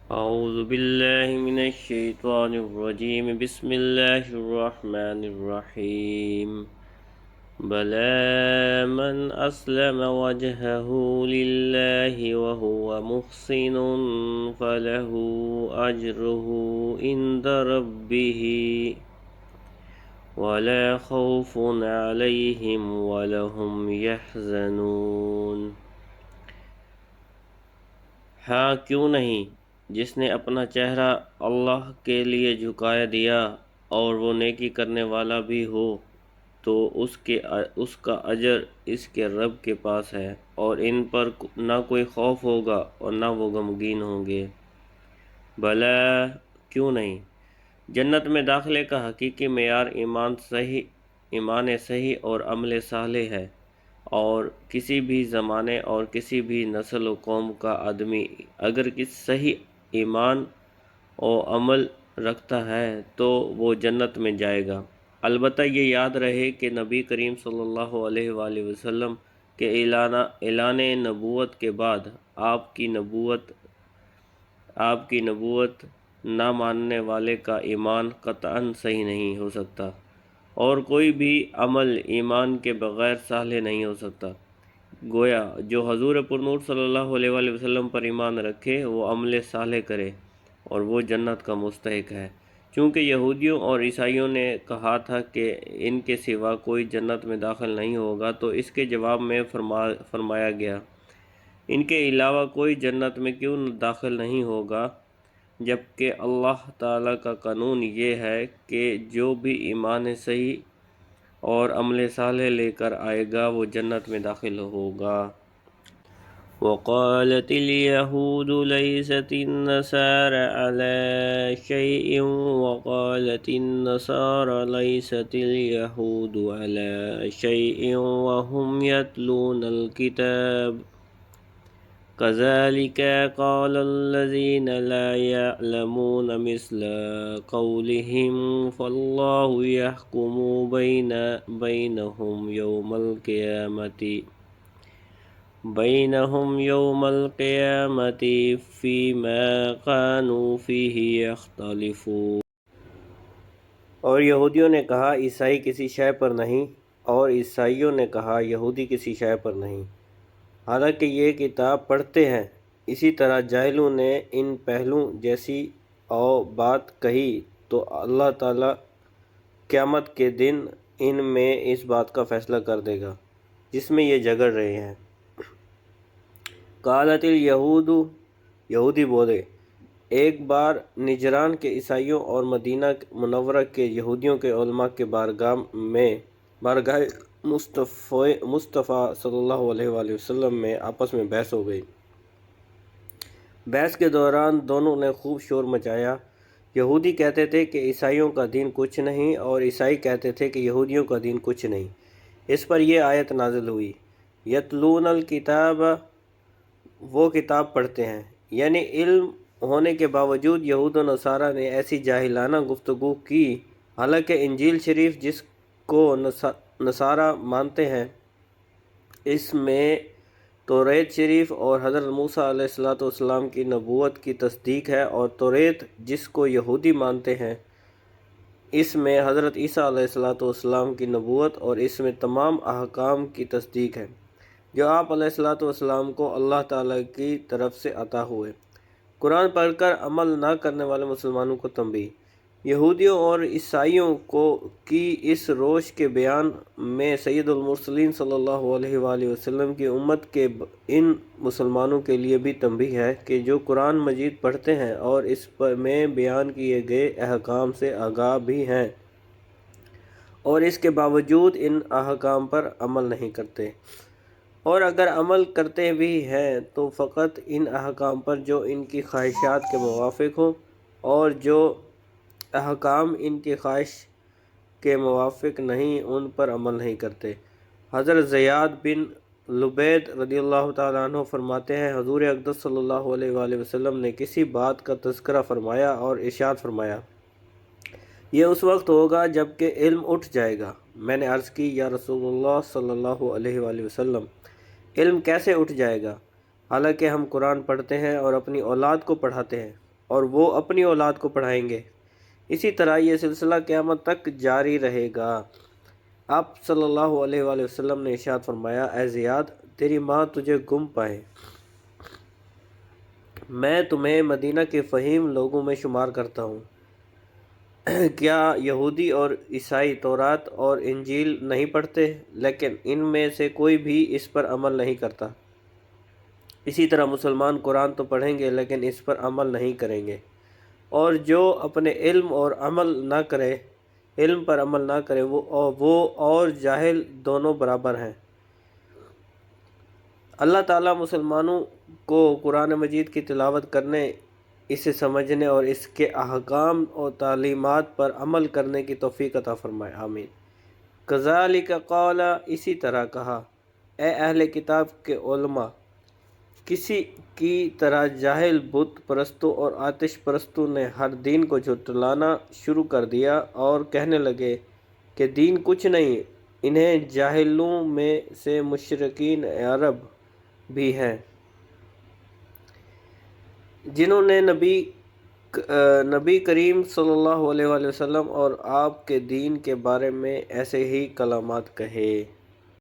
أعوذ بالله من الشيطان الرجيم بسم الله الرحمن الرحيم بلى من أسلم وجهه لله وهو محسن فله أجره عند ربه ولا خوف عليهم ولا هم يحزنون۔ ہاں کیوں نہیں، جس نے اپنا چہرہ اللہ کے لیے جھکا دیا اور وہ نیکی کرنے والا بھی ہو تو اس کا اجر اس کے رب کے پاس ہے، اور ان پر نہ کوئی خوف ہوگا اور نہ وہ غمگین ہوں گے۔ بھلا کیوں نہیں، جنت میں داخلے کا حقیقی معیار ایمان صحیح اور عمل صالح ہے، اور کسی بھی زمانے اور کسی بھی نسل و قوم کا آدمی اگر صحیح ایمان و عمل رکھتا ہے تو وہ جنت میں جائے گا۔ البتہ یہ یاد رہے کہ نبی کریم صلی اللہ علیہ وآلہ وسلم کے اعلان نبوت کے بعد آپ کی نبوت نہ ماننے والے کا ایمان قطعاً صحیح نہیں ہو سکتا، اور کوئی بھی عمل ایمان کے بغیر صالح نہیں ہو سکتا۔ گویا جو حضور پرنور صلی اللہ علیہ وآلہ وسلم پر ایمان رکھے وہ عمل صالح کرے اور وہ جنت کا مستحق ہے۔ چونکہ یہودیوں اور عیسائیوں نے کہا تھا کہ ان کے سوا کوئی جنت میں داخل نہیں ہوگا، تو اس کے جواب میں فرمایا گیا، ان کے علاوہ کوئی جنت میں کیوں داخل نہیں ہوگا، جبکہ اللہ تعالیٰ کا قانون یہ ہے کہ جو بھی ایمان صحیح اور عمل صالح لے کر آئے گا وہ جنت میں داخل ہوگا۔ وقالت اليهود ليست النصارى على شيء وقالت النصارى ليست اليهود على شيء وهم يتلون الكتاب كذلك قال الذين لا يعلمون مثل قولهم فالله يحكم بينهم يوم القيامة فيما كانوا فيه يختلفون۔ اور یہودیوں نے کہا عیسائی کسی شے پر نہیں، اور عیسائیوں نے کہا یہودی کسی شے پر نہیں، حالانکہ یہ کتاب پڑھتے ہیں۔ اسی طرح جاہلوں نے ان پہلوں جیسی بات کہی تو اللہ تعالیٰ قیامت کے دن ان میں اس بات کا فیصلہ کر دے گا جس میں یہ جھگڑ رہے ہیں۔ قالت الیہود، یہودی بولے، ایک بار نجران کے عیسائیوں اور مدینہ منورہ کے یہودیوں کے علماء کے بارگاہ مصطفیٰ صلی اللہ علیہ وآلہ وسلم میں آپس میں بحث ہو گئی۔ بحث کے دوران دونوں نے خوب شور مچایا۔ یہودی کہتے تھے کہ عیسائیوں کا دین کچھ نہیں، اور عیسائی کہتے تھے کہ یہودیوں کا دین کچھ نہیں۔ اس پر یہ آیت نازل ہوئی، یتلون الکتاب، وہ کتاب پڑھتے ہیں، یعنی علم ہونے کے باوجود یہود و نصارہ نے ایسی جاہلانہ گفتگو کی، حالانکہ انجیل شریف جس کو نصارہ مانتے ہیں اس میں توریت شریف اور حضرت موسیٰ علیہ السلام کی نبوت کی تصدیق ہے، اور توریت جس کو یہودی مانتے ہیں اس میں حضرت عیسیٰ علیہ السلام کی نبوت اور اس میں تمام احکام کی تصدیق ہے جو آپ علیہ السلام کو اللہ تعالیٰ کی طرف سے عطا ہوئے۔ قرآن پڑھ کر عمل نہ کرنے والے مسلمانوں کو تنبیہ۔ یہودیوں اور عیسائیوں کی اس روش کے بیان میں سید المرسلین صلی اللہ علیہ وآلہ وسلم کی امت کے ان مسلمانوں کے لیے بھی تنبیہ ہے کہ جو قرآن مجید پڑھتے ہیں اور اس میں بیان کیے گئے احکام سے آگاہ بھی ہیں اور اس کے باوجود ان احکام پر عمل نہیں کرتے، اور اگر عمل کرتے بھی ہیں تو فقط ان احکام پر جو ان کی خواہشات کے موافق ہوں، اور جو احکام ان کی خواہش کے موافق نہیں ان پر عمل نہیں کرتے۔ حضرت زیاد بن لبید رضی اللہ تعالیٰ عنہ فرماتے ہیں، حضور اقدس صلی اللہ علیہ وآلہ وسلم نے کسی بات کا تذکرہ فرمایا اور ارشاد فرمایا، یہ اس وقت ہوگا جب کہ علم اٹھ جائے گا۔ میں نے عرض کی، یا رسول اللہ صلی اللہ علیہ وآلہ وسلم، علم کیسے اٹھ جائے گا، حالانکہ ہم قرآن پڑھتے ہیں اور اپنی اولاد کو پڑھاتے ہیں؟ اور وہ اپنی اولاد کو پڑھائیں گے۔ اسی طرح یہ سلسلہ قیامت تک جاری رہے گا۔ آپ صلی اللہ علیہ وآلہ وسلم نے ارشاد فرمایا، اے زیاد، تیری ماں تجھے گم پائے، میں تمہیں مدینہ کے فہیم لوگوں میں شمار کرتا ہوں۔ کیا یہودی اور عیسائی تورات اور انجیل نہیں پڑھتے؟ لیکن ان میں سے کوئی بھی اس پر عمل نہیں کرتا۔ اسی طرح مسلمان قرآن تو پڑھیں گے لیکن اس پر عمل نہیں کریں گے، اور جو اپنے علم پر عمل نہ کرے وہ اور جاہل دونوں برابر ہیں۔ اللہ تعالیٰ مسلمانوں کو قرآن مجید کی تلاوت کرنے، اسے سمجھنے اور اس کے احکام اور تعلیمات پر عمل کرنے کی توفیق عطا فرمائے، آمین۔ کذالک قال، اسی طرح کہا، اے اہل کتاب کے علماء، کسی کی طرح جاہل بت پرستوں اور آتش پرستوں نے ہر دین کو جھٹلانا شروع کر دیا اور کہنے لگے کہ دین کچھ نہیں۔ انہیں جاہلوں میں سے مشرکین عرب بھی ہیں جنہوں نے نبی کریم صلی اللہ علیہ وآلہ وسلم اور آپ کے دین کے بارے میں ایسے ہی کلمات کہے۔